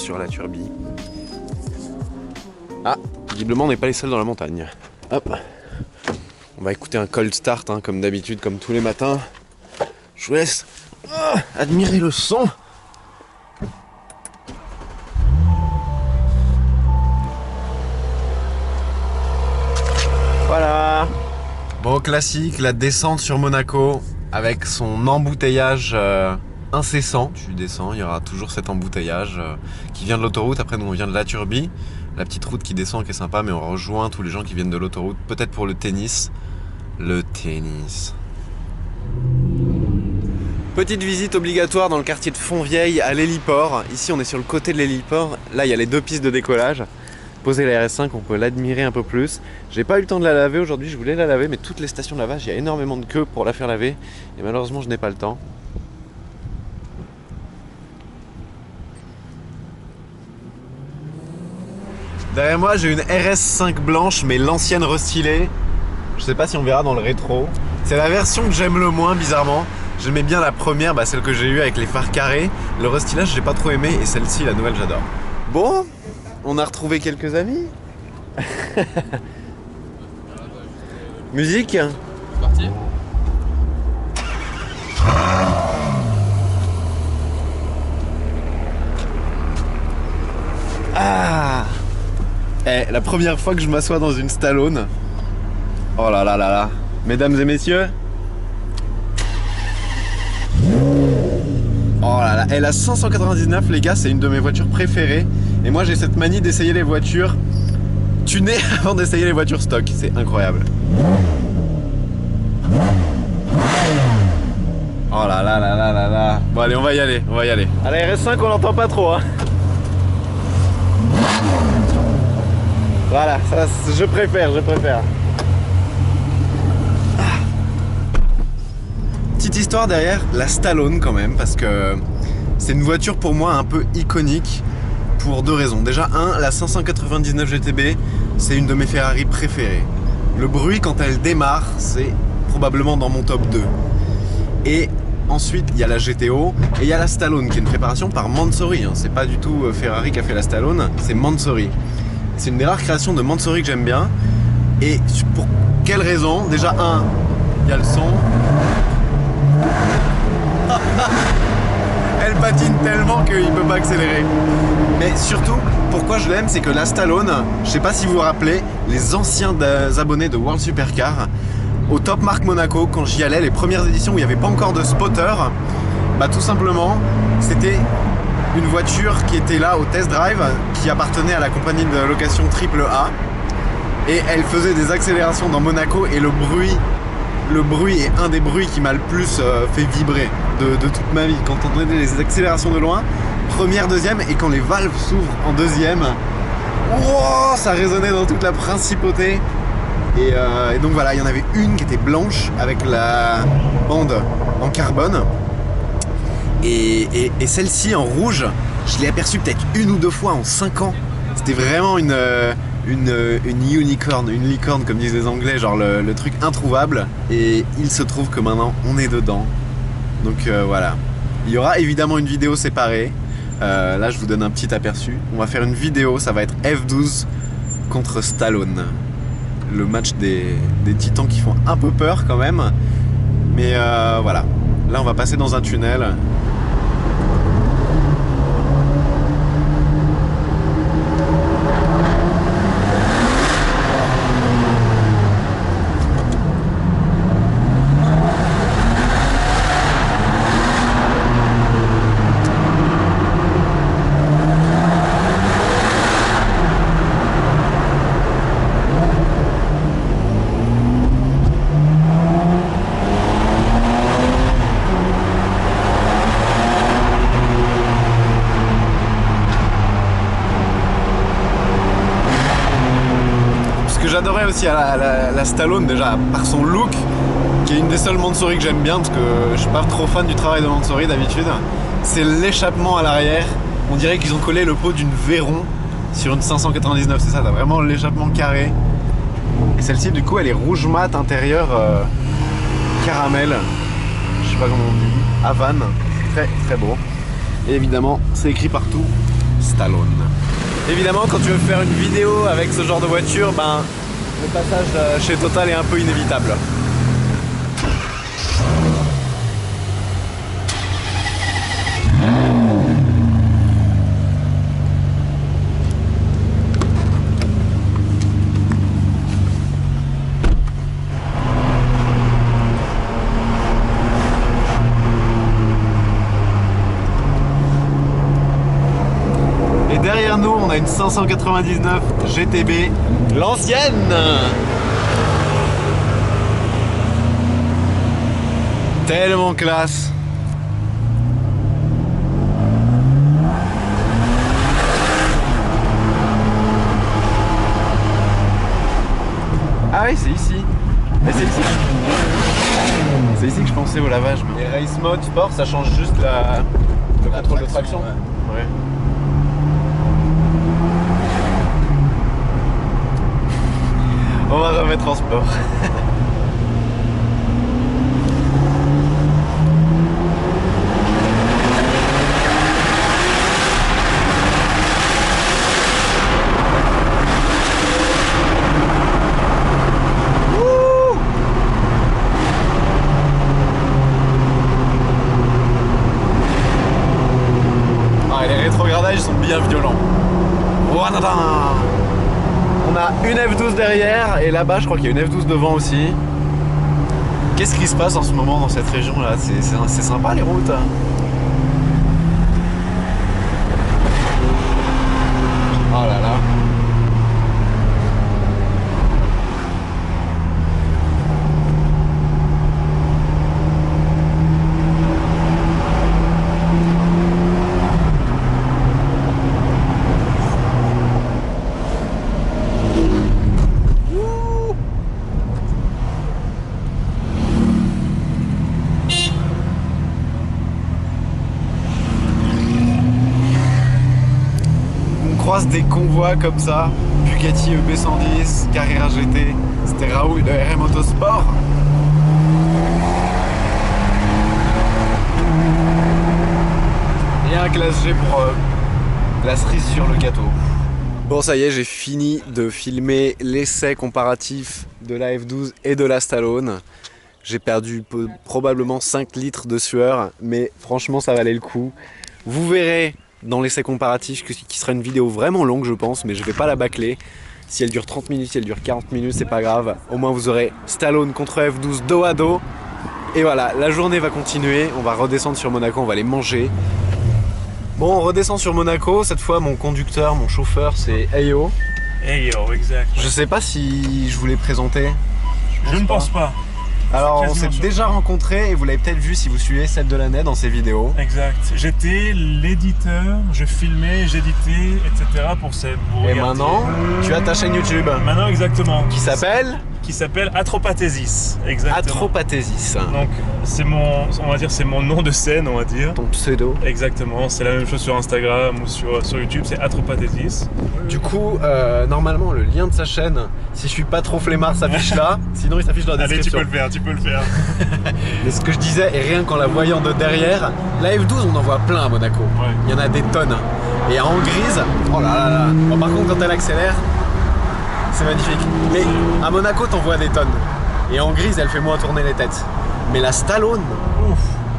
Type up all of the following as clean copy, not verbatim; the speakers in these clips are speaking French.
sur la Turbie. Ah, visiblement on n'est pas les seuls dans la montagne. Hop. On va écouter un cold start, hein, comme d'habitude, comme tous les matins. Je vous laisse admirer le son. Voilà. Bon, classique, la descente sur Monaco avec son embouteillage incessant. Tu descends, il y aura toujours cet embouteillage qui vient de l'autoroute. Après, nous, on vient de la Turbie, la petite route qui descend, qui est sympa, mais on rejoint tous les gens qui viennent de l'autoroute, peut-être pour le tennis. Le tennis. Petite visite obligatoire dans le quartier de Fontvieille à l'héliport. Ici, on est sur le côté de l'héliport. Là, il y a les deux pistes de décollage. Poser la RS5, on peut l'admirer un peu plus. J'ai pas eu le temps de la laver aujourd'hui, je voulais la laver, mais toutes les stations de lavage, il y a énormément de queues pour la faire laver. Et malheureusement, je n'ai pas le temps. Derrière moi, j'ai une RS5 blanche, mais l'ancienne restylée. Je sais pas si on verra dans le rétro. C'est la version que j'aime le moins, bizarrement. J'aimais bien la première, celle que j'ai eue avec les phares carrés. Le restylage, j'ai pas trop aimé, et celle-ci, la nouvelle, j'adore. Bon, on a retrouvé quelques amis. Musique. C'est parti. Ah. La première fois que je m'assois dans une Stallone. Oh là là là là. Mesdames et messieurs. Oh là là. La 599, les gars, c'est une de mes voitures préférées. Et moi, j'ai cette manie d'essayer les voitures tunées avant d'essayer les voitures stock. C'est incroyable. Oh là là là là là là. Bon, allez, on va y aller, on va y aller. À la RS5, on l'entend pas trop, hein. Voilà, ça, je préfère. Petite histoire derrière la Stallone quand même, parce que c'est une voiture pour moi un peu iconique pour deux raisons. Déjà, la 599 GTB, c'est une de mes Ferrari préférées. Le bruit quand elle démarre, c'est probablement dans mon top 2. Et ensuite, il y a la GTO et il y a la Stallone qui est une préparation par Mansory. C'est pas du tout Ferrari qui a fait la Stallone, c'est Mansory. C'est une des rares créations de Mansory que j'aime bien. Et pour quelle raison? Déjà, il y a le son. Elle patine tellement qu'il ne peut pas accélérer. Mais surtout, pourquoi je l'aime, c'est que la Stallone, je sais pas si vous vous rappelez, les anciens abonnés de World Supercar, au Top Marque Monaco, quand j'y allais, les premières éditions où il n'y avait pas encore de spotter, tout simplement, c'était une voiture qui était là au test drive, qui appartenait à la compagnie de location AAA. Et elle faisait des accélérations dans Monaco et le bruit est un des bruits qui m'a le plus fait vibrer de toute ma vie. Quand on entendait les accélérations de loin, première, deuxième, et quand les valves s'ouvrent en deuxième, wow, ça résonnait dans toute la principauté. Et donc voilà, il y en avait une qui était blanche avec la bande en carbone. Et celle-ci en rouge, je l'ai aperçue peut-être une ou deux fois en 5 ans. C'était vraiment une unicorn, une licorne comme disent les Anglais, genre le truc introuvable. Et il se trouve que maintenant on est dedans. Donc voilà. Il y aura évidemment une vidéo séparée. Là je vous donne un petit aperçu. On va faire une vidéo, ça va être F12 contre Stallone. Le match des titans qui font un peu peur quand même. Mais voilà. Là on va passer dans un tunnel. J'adorais aussi la Stallone déjà par son look, qui est une des seules Mansory que j'aime bien parce que je suis pas trop fan du travail de Mansory d'habitude. C'est l'échappement à l'arrière. On dirait qu'ils ont collé le pot d'une Veyron sur une 599, c'est ça, t'as vraiment l'échappement carré. Et celle-ci du coup elle est rouge mat intérieur caramel, je sais pas comment on dit, Havane, très très beau. Et évidemment c'est écrit partout Stallone. Évidemment, quand tu veux faire une vidéo avec ce genre de voiture, ben, le passage chez Total est un peu inévitable. Et derrière nous, on a une 599 GTB, l'ancienne. Tellement classe. Ah oui, c'est ici. Mais c'est ici. C'est ici que je pensais au lavage. Mais... Les race mode sport, ça change juste le contrôle de traction. Ouais. On va remettre en sport. Ah, les rétrogradages sont bien violents. On a une F12 derrière et là-bas je crois qu'il y a une F12 devant aussi. Qu'est-ce qui se passe en ce moment dans cette région là? C'est sympa les routes. Oh là là. Des convois comme ça, Bugatti EB110, Carrera GT, c'était Raoul de RM Autosport. Et un classe G pour la cerise sur le gâteau. Bon ça y est, j'ai fini de filmer l'essai comparatif de la F12 et de la Stallone. J'ai perdu probablement 5 litres de sueur, mais franchement ça valait le coup. Vous verrez dans l'essai comparatif qui sera une vidéo vraiment longue je pense, mais je vais pas la bâcler. Si elle dure 30 minutes, si elle dure 40 minutes, c'est pas grave. Au moins vous aurez Stallone contre F12 dos à dos. Et voilà, la journée va continuer, on va redescendre sur Monaco, on va aller manger. Bon, on redescend sur Monaco, cette fois mon conducteur, mon chauffeur c'est Ayo. Ayo, exact. Je sais pas si je vous l'ai présenté. Je ne pense pas. Alors on s'est déjà rencontrés et vous l'avez peut-être vu si vous suivez celle de l'année dans ses vidéos. Exact. J'étais l'éditeur, je filmais, j'éditais, etc. pour ces. Et maintenant, tu as ta chaîne YouTube. Maintenant, exactement. Qui s'appelle Atropathésis. Exactement. Atropathésis. Donc c'est mon, on va dire, c'est mon nom de scène, on va dire. Ton pseudo. Exactement. C'est la même chose sur Instagram ou sur YouTube. C'est Atropathésis. Du coup, normalement, le lien de sa chaîne, si je suis pas trop flemmard, s'affiche là. Sinon, il s'affiche dans la description. Allez, tu peux le faire. Mais ce que je disais, et rien qu'en la voyant de derrière, la F12, on en voit plein à Monaco. Ouais. Il y en a des tonnes. Et en grise, oh là là là. Bon, par contre, quand elle accélère, c'est magnifique. Mais à Monaco, t'en vois des tonnes. Et en grise, elle fait moins tourner les têtes. Mais la Stallone,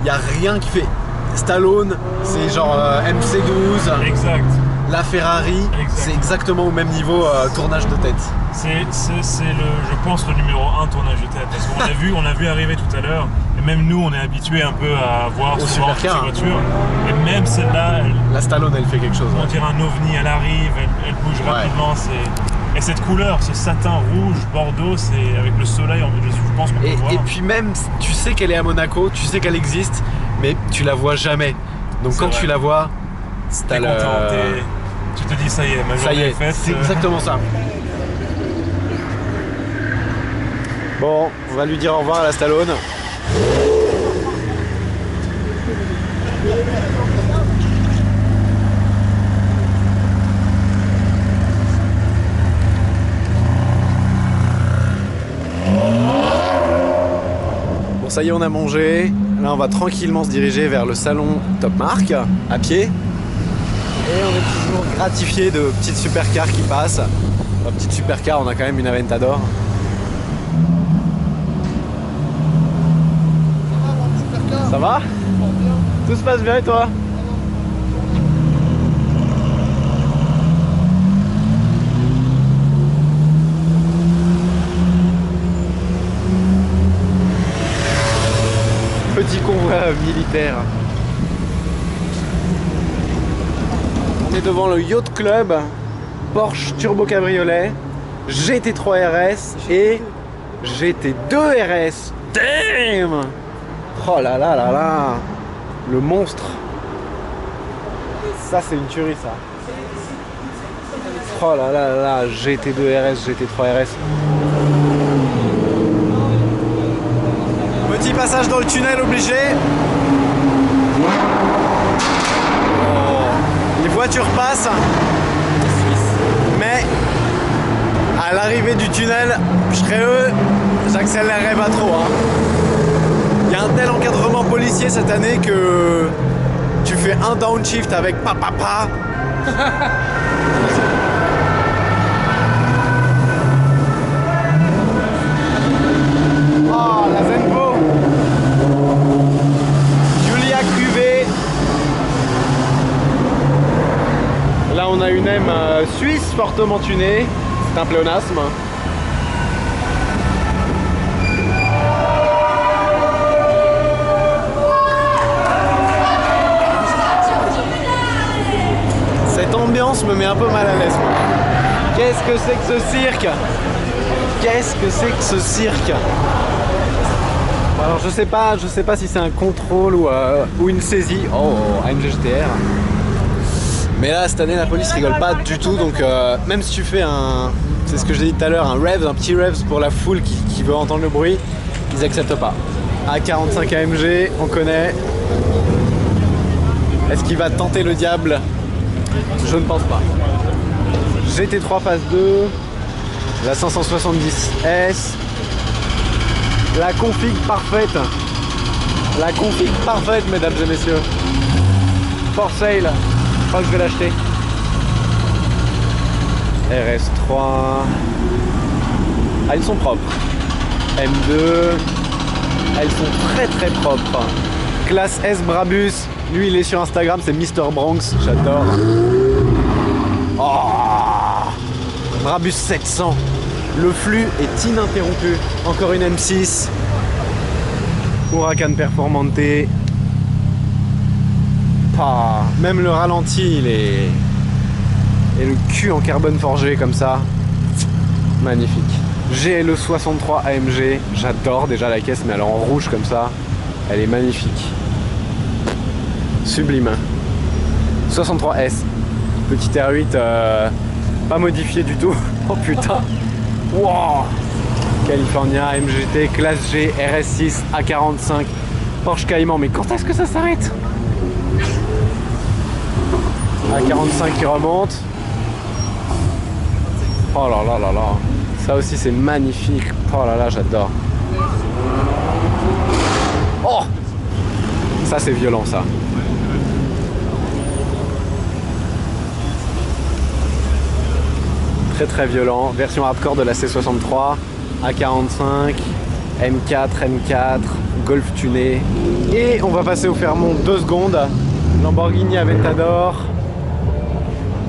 il n'y a rien qui fait. Stallone, c'est genre MC12. Exact. La Ferrari, c'est exactement au même niveau tournage de tête. C'est je pense, le numéro 1 tournage de tête. Parce qu'on l'a vu arriver tout à l'heure. Et même nous, on est habitués un peu à voir ce genre de voiture. Et même celle-là, la Stallone, elle fait quelque chose. On dirait un ovni, elle arrive, elle bouge rapidement. Et cette couleur, ce satin rouge, bordeaux, c'est avec le soleil, je pense qu'on peut voir. Et puis même, tu sais qu'elle est à Monaco, tu sais qu'elle existe, mais tu la vois jamais. Donc quand tu la vois, t'es content, tu te dis ça y est, ma journée est faite. C'est exactement ça. Bon, on va lui dire au revoir à la Stallone. Bon, ça y est, on a mangé. Là, on va tranquillement se diriger vers le salon Top Marque à pied. Et on est toujours toujours gratifié de petites supercars qui passent. Enfin, petite supercar, on a quand même une Aventador. Ça va? Tout se passe bien et toi? Petit convoi militaire. On est devant le Yacht Club, Porsche Turbo Cabriolet, GT3 RS et GT2 RS. Damn! Oh là là là là! Le monstre! Ça c'est une tuerie ça! Oh là là là là! GT2 RS, GT3 RS. Petit passage dans le tunnel obligé. Oh. Les voitures passent. Mais à l'arrivée du tunnel, je serais eux, j'accélérerais pas trop. Hein. Il y a un tel encadrement policier cette année que tu fais un downshift avec papa. Oh, la Zenvo. Julia QV. Là on a une M suisse fortement tunée. C'est un pléonasme. Cette ambiance me met un peu mal à l'aise. Qu'est-ce que c'est que ce cirque? Qu'est-ce que c'est que ce cirque? Alors je sais pas si c'est un contrôle ou une saisie. Oh, AMG GTR. Mais là cette année la police rigole pas du tout, donc même si tu fais c'est ce que j'ai dit tout à l'heure, un petit revs pour la foule qui veut entendre le bruit, ils acceptent pas. A45 AMG, on connaît. Est-ce qu'il va tenter le diable? Je ne pense pas. GT3 phase 2, la 570S, la config parfaite. La config parfaite, mesdames et messieurs. For sale. Je crois que je vais l'acheter. RS3. Ah, ils sont propres. M2. Elles sont très très propres. Classe S Brabus. Lui il est sur Instagram, c'est Mr Bronx. J'adore. Oh, Brabus 700. Le flux est ininterrompu. Encore une M6. Huracan Performante. Ah, même le ralenti, il est... Et le cul en carbone forgé comme ça. Magnifique. GLE 63 AMG. J'adore déjà la caisse, mais alors en rouge comme ça. Elle est magnifique. Sublime. 63S. Petit R8 pas modifié du tout. Oh putain. Wow. California MGT classe G RS6 A45 Porsche Cayman. Mais quand est-ce que ça s'arrête? A45 qui remonte. Oh là là là là. Ça aussi c'est magnifique. Oh là là, j'adore. Oh, ça c'est violent ça. Très très violent. Version hardcore de la C63. A45, M4, Golf tuné. Et on va passer au Fairmont 2 secondes. Lamborghini Aventador.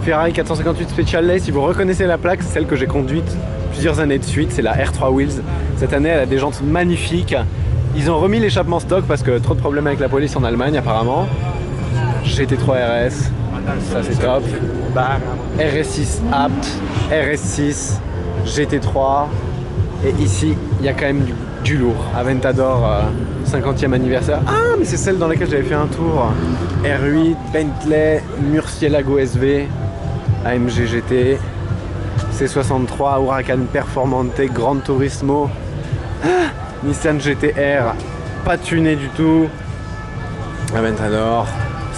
Ferrari 458 Speciale. Si vous reconnaissez la plaque, c'est celle que j'ai conduite plusieurs années de suite. C'est la R3 Wheels. Cette année, elle a des jantes magnifiques. Ils ont remis l'échappement stock parce que trop de problèmes avec la police en Allemagne apparemment. GT3 RS, ça c'est top. RS6 apte, RS6, GT3. Et ici, il y a quand même du lourd. Aventador 50e anniversaire. Ah, mais c'est celle dans laquelle j'avais fait un tour. R8, Bentley, Murcielago SV, AMG GT, C63, Huracan Performante, Gran Turismo, Nissan GT-R, pas tuné du tout. Aventador,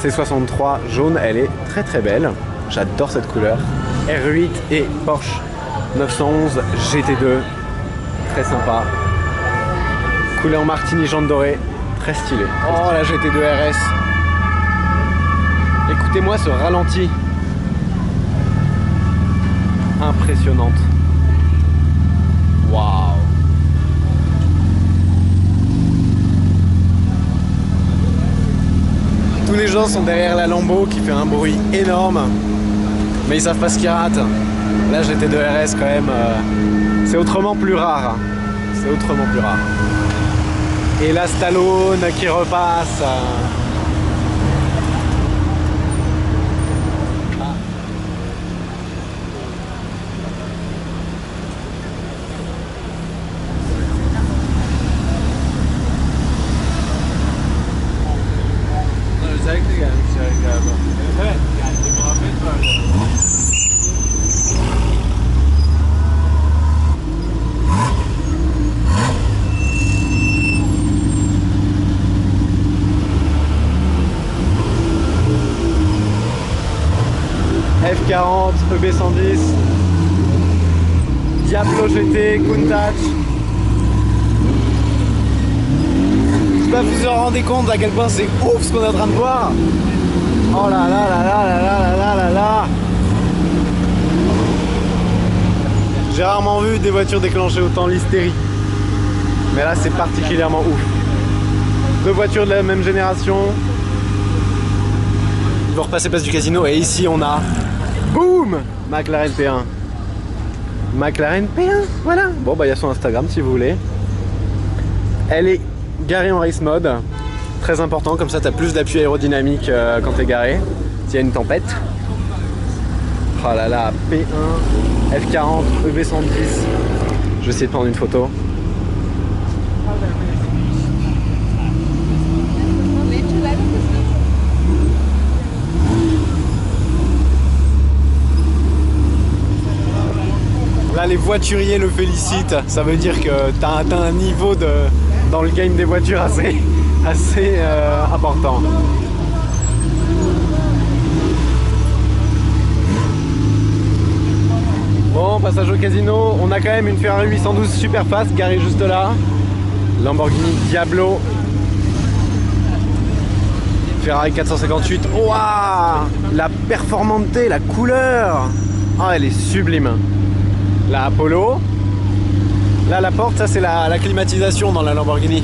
C63 jaune, elle est très très belle. J'adore cette couleur. R8 et Porsche 911 GT2, très sympa. Couleur martini jaune doré, très stylé. Oh la GT2 RS. Écoutez-moi ce ralenti. impressionnante. Waouh. Tous les gens sont derrière la Lambo qui fait un bruit énorme, mais ils savent pas ce qu'ils ratent. Là GT2 RS quand même, c'est autrement plus rare. C'est autrement plus rare. Et la Stallone qui repasse. F40, EB110, Diablo GT, Countach. Je sais pas si vous vous rendez compte à quel point c'est ouf ce qu'on est en train de voir. Oh là là là là là là là là là. J'ai rarement vu des voitures déclencher autant l'hystérie. Mais là c'est particulièrement ouf. Deux voitures de la même génération. Ils vont repasser place du casino et ici on a boum, McLaren P1. McLaren P1, voilà. Bon bah il y a son Instagram si vous voulez. Elle est garée en race mode. Très important, comme ça tu as plus d'appui aérodynamique quand tu es garé. S'il y a une tempête. Oh là là, P1, F40, EB110. Je vais essayer de prendre une photo. Là les voituriers le félicitent, ça veut dire que t'as atteint un niveau dans le game des voitures assez important. Bon, passage au casino, on a quand même une Ferrari 812 Superfast garée juste là. Lamborghini Diablo. Ferrari 458, waouh, la Performante, la couleur. Ah, elle est sublime. La Apollo. Là la porte, ça c'est la climatisation dans la Lamborghini.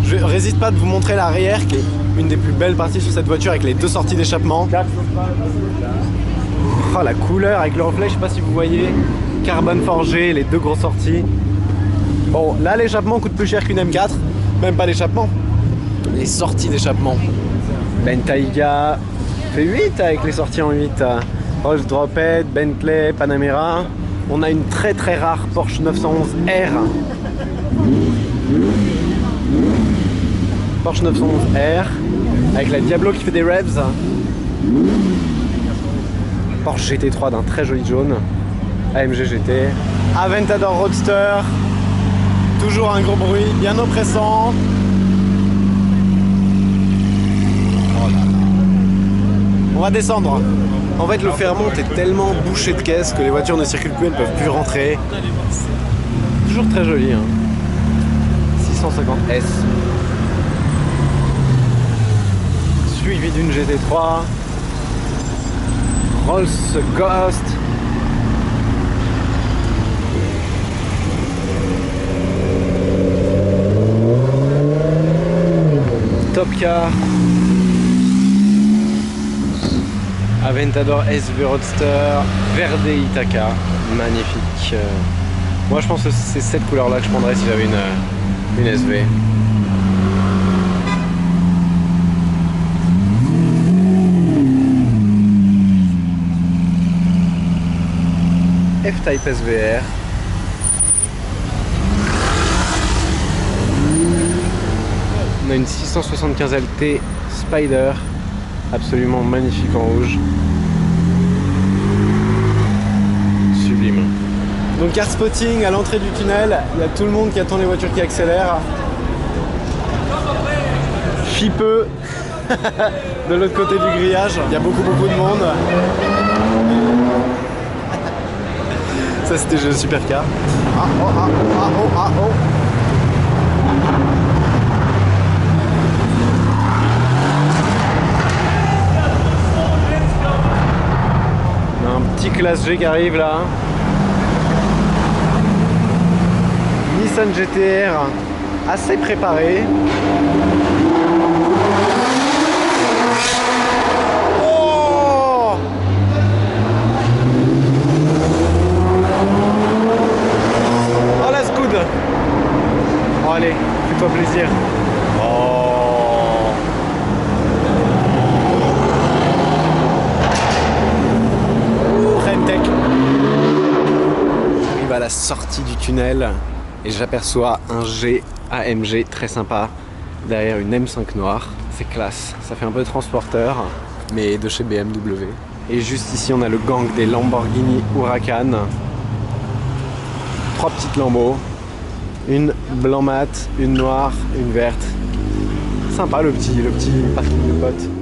Je résiste pas de vous montrer l'arrière qui est une des plus belles parties sur cette voiture avec les deux sorties d'échappement. Oh, la couleur avec le reflet, je sais pas si vous voyez. Carbone forgé, les deux grosses sorties. Bon là l'échappement coûte plus cher qu'une M4. Même pas l'échappement, les sorties d'échappement. Bentayga V8 avec les sorties en 8. Rolls Drophead, Bentley, Panamera. On a une très très rare Porsche 911 R. Porsche 911 R avec la Diablo qui fait des revs. Porsche GT3 d'un très joli jaune. AMG GT. Aventador Roadster. Toujours un gros bruit, bien oppressant. Oh là là. On va descendre. En fait, le Fairmont est tellement bouché de caisses que les voitures ne circulent plus, elles ne peuvent plus rentrer. Toujours très joli. Hein. 650S. Suivi d'une GT3. Rolls Ghost. Top Car. Aventador SV Roadster, Verde Ithaca, magnifique. Moi je pense que c'est cette couleur là que je prendrais si j'avais une SV. F-Type SVR. On a une 675 LT Spider. Absolument magnifique en rouge. Sublime. Donc car spotting à l'entrée du tunnel, il y a tout le monde qui attend les voitures qui accélèrent. Chipeux de l'autre côté du grillage, il y a beaucoup de monde. Ça c'était jeu supercar. Ah oh ah oh ah oh ah oh. Petit classe G qui arrive là. jeune GTR assez préparé. Oh, oh la scud. Oh allez, fais-toi plaisir. Oh. Remtech. J'arrive à la sortie du tunnel et j'aperçois un G AMG très sympa derrière une M5 noire. C'est classe, ça fait un peu transporteur, mais de chez BMW. Et juste ici, on a le gang des Lamborghini Huracan. 3 petites Lambeaux, une blanc mat, une noire, une verte. Sympa le petit parking de potes.